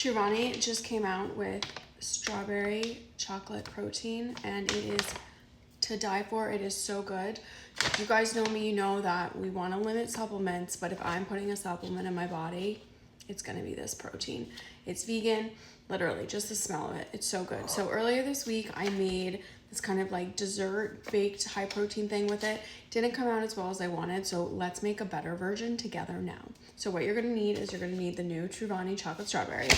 Chobani just came out with strawberry chocolate protein, and it is to die for. It is so good. If you guys know me, you know that we want to limit supplements, but if I'm putting a supplement in my body, it's going to be this protein. It's vegan, literally, just the smell of it. It's so good. So earlier this week, I made this kind of like dessert baked high protein thing with it. Didn't come out as well as I wanted, so let's make a better version together now. So what you're gonna need is you're gonna need the new Chobani chocolate strawberry.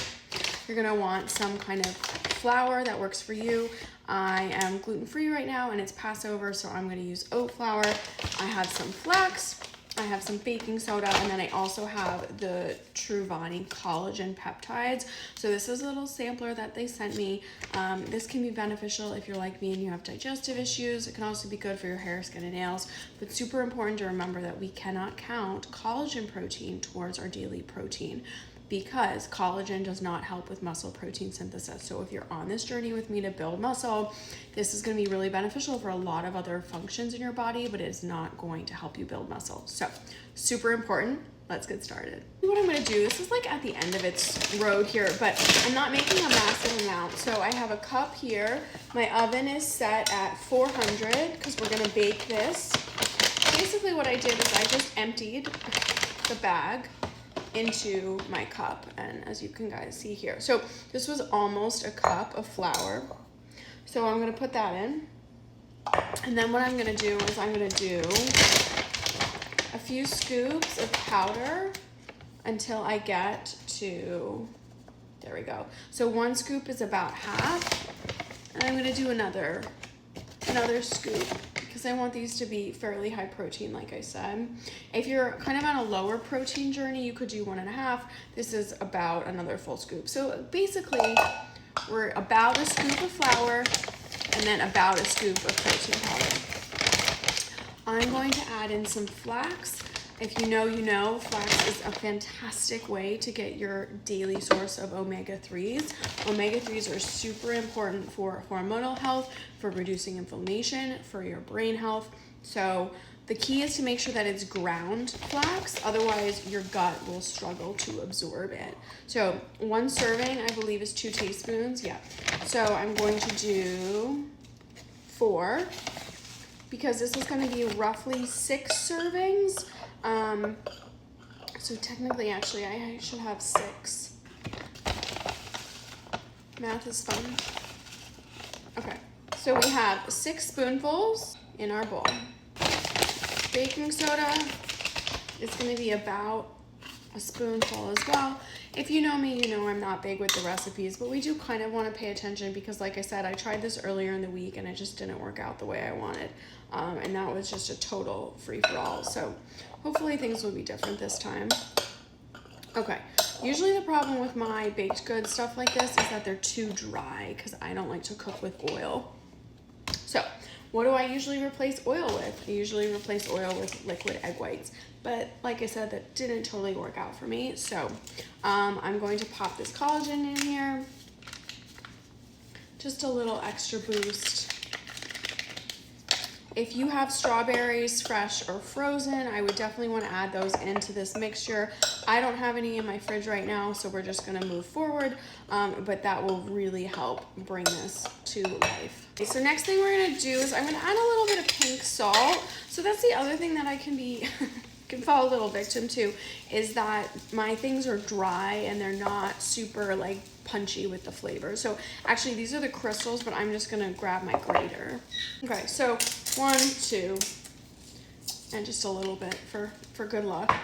You're gonna want some kind of flour that works for you. I am gluten-free right now and it's Passover, so I'm gonna use oat flour. I have some flax, I have some baking soda, and then I also have the Chobani collagen peptides. So this is a little sampler that they sent me. This can be beneficial if you're like me and you have digestive issues. It can also be good for your hair, skin, and nails, but super important to remember that we cannot count collagen protein towards our daily protein, because collagen does not help with muscle protein synthesis. So if you're on this journey with me to build muscle, this is going to be really beneficial for a lot of other functions in your body, but it is not going to help you build muscle. So super important. Let's get started. What I'm going to do, this is like at the end of its road here, but I'm not making a massive amount. So I have a cup here. My oven is set at 400 because we're going to bake this. Basically what I did is I just emptied the bag into my cup, and as you can guys see here, so this was almost a cup of flour, so I'm going to put that in, and then what I'm going to do is I'm going to do a few scoops of powder until I get to, there we go, so one scoop is about half, and I'm going to do another scoop because I want these to be fairly high protein, like I said. If you're kind of on a lower protein journey, you could do 1.5. This is about another full scoop. So basically, we're about a scoop of flour and then about a scoop of protein powder. I'm going to add in some flax. If you know, you know, flax is a fantastic way to get your daily source of omega-3s. Omega-3s are super important for hormonal health, for reducing inflammation, for your brain health. So the key is to make sure that it's ground flax, otherwise your gut will struggle to absorb it. So one serving, I believe, is 2 teaspoons. Yeah. So I'm going to do 4 because this is going to be roughly 6 servings. So technically, actually, I should have 6. Math is fun. Okay, so we have 6 spoonfuls in our bowl. Baking soda is going to be about a spoonful as well. If you know me, you know I'm not big with the recipes, but we do kind of want to pay attention because, like I said, I tried this earlier in the week and it just didn't work out the way I wanted. And that was just a total free-for-all. So hopefully things will be different this time. Okay, usually the problem with my baked goods, stuff like this, is that they're too dry because I don't like to cook with oil. So what do I usually replace oil with? I usually replace oil with liquid egg whites. But like I said, that didn't totally work out for me. So I'm going to pop this collagen in here. Just a little extra boost. If you have strawberries, fresh or frozen, I would definitely want to add those into this mixture. I don't have any in my fridge right now, so we're just going to move forward, but that will really help bring this to life. Okay, so next thing we're going to do is I'm going to add a little bit of pink salt. So that's the other thing that I can be can fall a little victim to, is that my things are dry and they're not super like punchy with the flavor. So actually these are the crystals, but I'm just gonna grab my grater. Okay, so 1, 2, and just a little bit for good luck.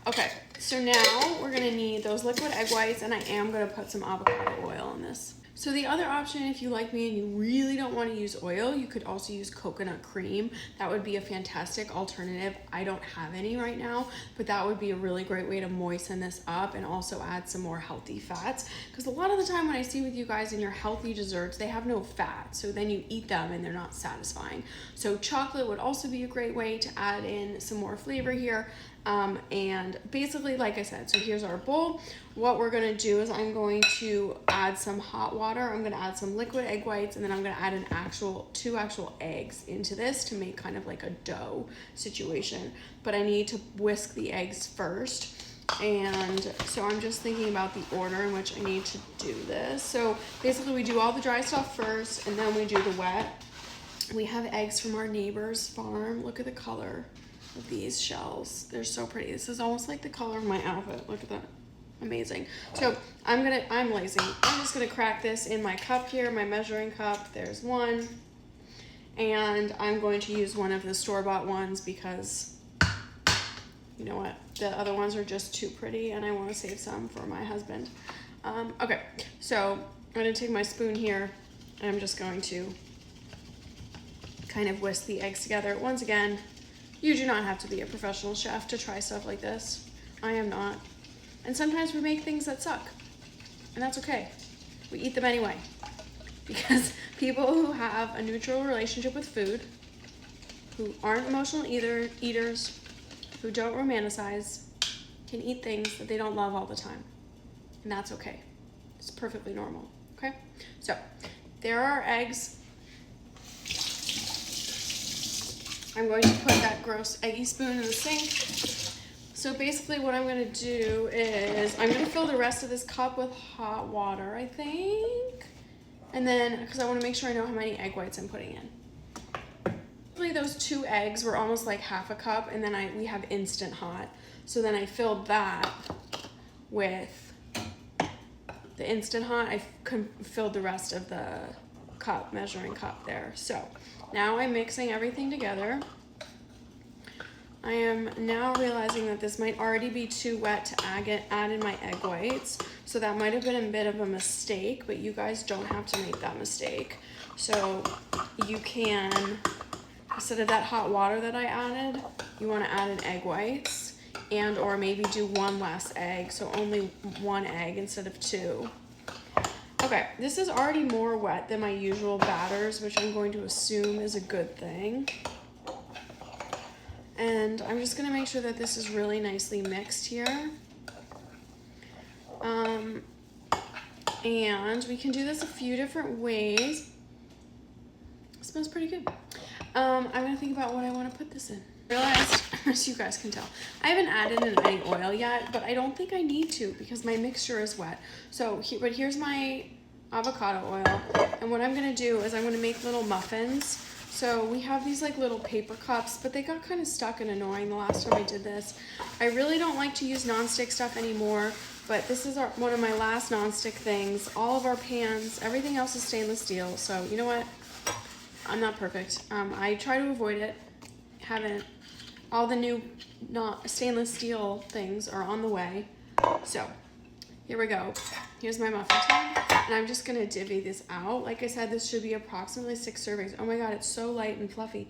Okay, so now we're gonna need those liquid egg whites, and I am gonna put some avocado oil in this. So the other option, if you like me and you really don't want to use oil, you could also use coconut cream. That would be a fantastic alternative. I don't have any right now, but that would be a really great way to moisten this up and also add some more healthy fats. Because a lot of the time when I see with you guys in your healthy desserts, they have no fat. So then you eat them and they're not satisfying. So chocolate would also be a great way to add in some more flavor here. And basically, like I said, so here's our bowl. What we're gonna do is I'm going to add some hot water. I'm gonna add some liquid egg whites, and then I'm gonna add two actual eggs into this to make kind of like a dough situation. But I need to whisk the eggs first. And so I'm just thinking about the order in which I need to do this. So basically we do all the dry stuff first and then we do the wet. We have eggs from our neighbor's farm. Look at the color of these shells. They're so pretty. This is almost like the color of my outfit. Look at that. Amazing. So I'm lazy. I'm just gonna crack this in my cup here, my measuring cup. There's one. And I'm going to use one of the store-bought ones because you know what? The other ones are just too pretty and I want to save some for my husband. Okay, so I'm going to take my spoon here and I'm just going to kind of whisk the eggs together. Once again, you do not have to be a professional chef to try stuff like this. I am not. And sometimes we make things that suck, and that's okay. We eat them anyway. Because people who have a neutral relationship with food, who aren't emotional eaters, who don't romanticize, can eat things that they don't love all the time. And that's okay. It's perfectly normal, okay? So, there are our eggs. I'm going to put that gross eggy spoon in the sink. So basically what I'm gonna do is, I'm gonna fill the rest of this cup with hot water, I think. And then, because I wanna make sure I know how many egg whites I'm putting in. Those 2 eggs were almost like half a cup, and then we have Instant Hot. So then I filled that with the Instant Hot. I filled the rest of the cup, measuring cup there. So now I'm mixing everything together. I am now realizing that this might already be too wet to add in my egg whites. So that might have been a bit of a mistake, but you guys don't have to make that mistake. So you can, instead of that hot water that I added, you want to add in egg whites and or maybe do 1 less egg, so only 1 egg instead of 2. Okay, this is already more wet than my usual batters, which I'm going to assume is a good thing. And I'm just going to make sure that this is really nicely mixed here. And we can do this a few different ways. It smells pretty good. I'm gonna think about what I want to put this in. I realized, as you guys can tell, I haven't added in any oil yet, but I don't think I need to because my mixture is wet. So, but here's my avocado oil, and what I'm gonna do is I'm gonna make little muffins. So we have these like little paper cups, but they got kind of stuck and annoying the last time I did this. I really don't like to use nonstick stuff anymore, but this is one of my last nonstick things. All of our pans, everything else is stainless steel, so you know what? I'm not perfect. I try to avoid it. Haven't. All the new stainless steel things are on the way. So here we go. Here's my muffin tin, and I'm just gonna divvy this out. Like I said, this should be approximately 6 servings. Oh my God, it's so light and fluffy.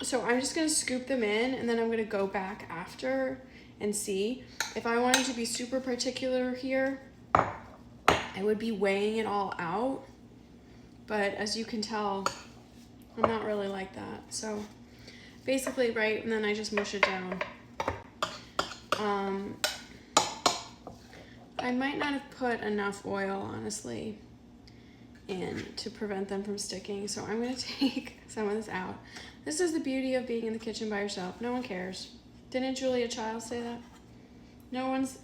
So I'm just gonna scoop them in, and then I'm gonna go back after and see. If I wanted to be super particular here, I would be weighing it all out. But as you can tell, I'm not really like that. So basically, right, and then I just mush it down. I might not have put enough oil, honestly, in to prevent them from sticking. So I'm gonna take some of this out. This is the beauty of being in the kitchen by yourself. No one cares. Didn't Julia Childs say that?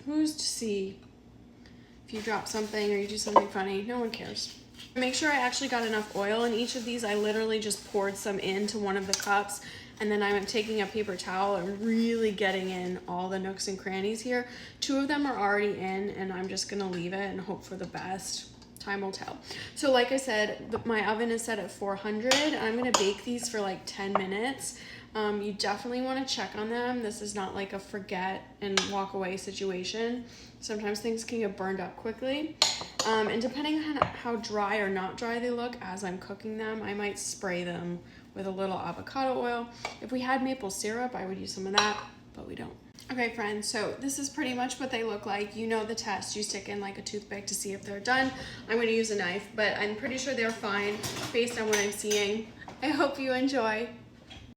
Who's to see if you drop something or you do something funny? No one cares. Make sure I actually got enough oil in each of these. I literally just poured some into one of the cups, and then I'm taking a paper towel and really getting in all the nooks and crannies here. 2 of them are already in, and I'm just gonna leave it and hope for the best. Time will tell. So like I said, my oven is set at 400, and I'm gonna bake these for like 10 minutes. You definitely want to check on them. This is not like a forget and walk away situation. Sometimes things can get burned up quickly. And depending on how dry or not dry they look as I'm cooking them, I might spray them with a little avocado oil. If we had maple syrup, I would use some of that, but we don't. Okay, friends, so this is pretty much what they look like. You know the test. You stick in like a toothpick to see if they're done. I'm going to use a knife, but I'm pretty sure they're fine based on what I'm seeing. I hope you enjoy.